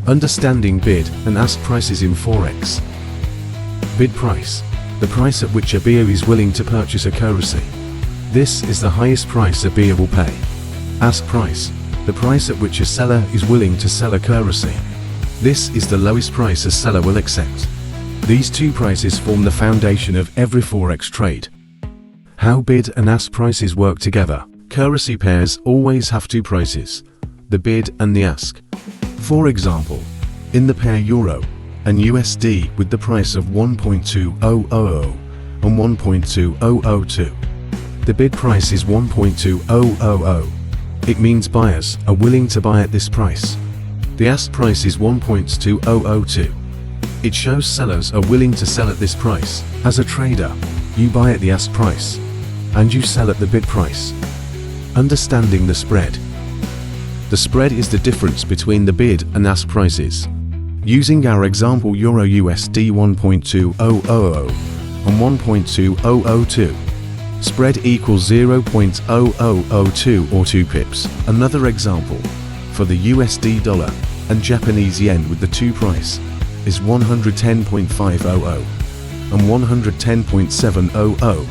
Understanding bid and ask prices in Forex. Bid price, the price at which a buyer is willing to purchase a currency. This is the highest price a buyer will pay. Ask price, the price at which a seller is willing to sell a currency. This is the lowest price a seller will accept. These two prices form the foundation of every Forex trade. How bid and ask prices work together. Currency pairs always have two prices, the bid and the ask. For example, in the pair Euro and USD with the price of 1.2000 and 1.2002, the bid price is 1.2000. It means buyers are willing to buy at this price. The ask price is 1.2002. It shows sellers are willing to sell at this price. As a trader, you buy at the ask price and you sell at the bid price. Understanding the spread. The spread is the difference between the bid and ask prices. Using our example Euro USD 1.2000 and 1.2002, spread equals 0.0002 or 2 pips. Another example, for the USD dollar and Japanese yen with the two price, is 110.500 and 110.700.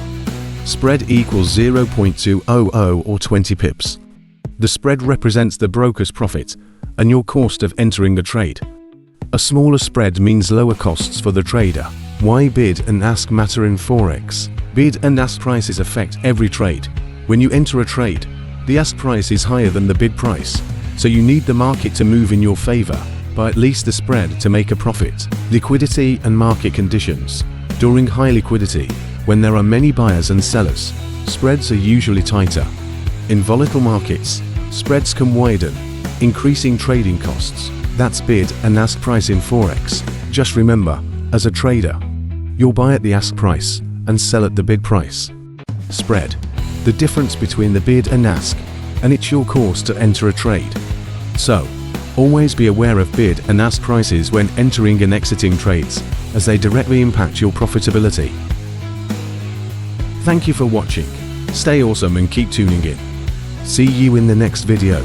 Spread equals 0.200 or 20 pips. The spread represents the broker's profit and your cost of entering the trade. A smaller spread means lower costs for the trader. Why bid and ask matter in Forex? Bid and ask prices affect every trade. When you enter a trade, the ask price is higher than the bid price, so you need the market to move in your favor by at least the spread to make a profit. Liquidity and market conditions. During high liquidity, when there are many buyers and sellers, spreads are usually tighter. In volatile markets, spreads can widen, increasing trading costs. That's bid and ask price in Forex. Just remember, as a trader, you'll buy at the ask price and sell at the bid price. Spread, the difference between the bid and ask, and it's your course to enter a trade. So, always be aware of bid and ask prices when entering and exiting trades, as they directly impact your profitability. Thank you for watching. Stay awesome and keep tuning in. See you in the next video.